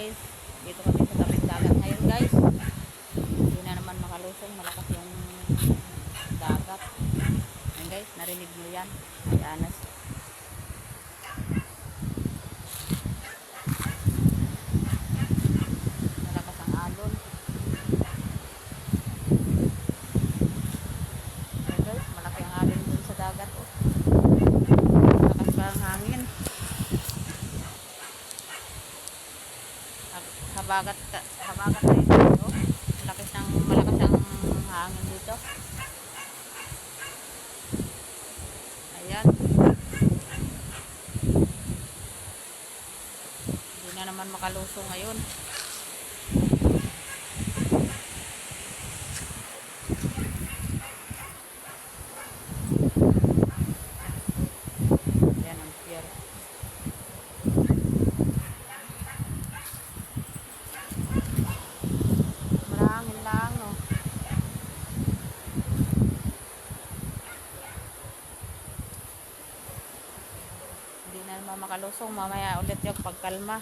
Dito kami sa tabing dagat ngayon guys. Hindi na naman makalusong, malakas yung dagat. Ayan guys, narinig nyo yan. Ay anas. Malakas ang alon. Ayan guys, malaki ang alon dun sa dagat. Oh. Malakas pa ang hangin. Habagat na ito. Malakas ang hangin dito. Ayan. Hindi na naman makalusong ngayon. Ayan ang pier. Marangin lang, no? Hindi na naman makalusong. Mamaya ulit yung pagkalma.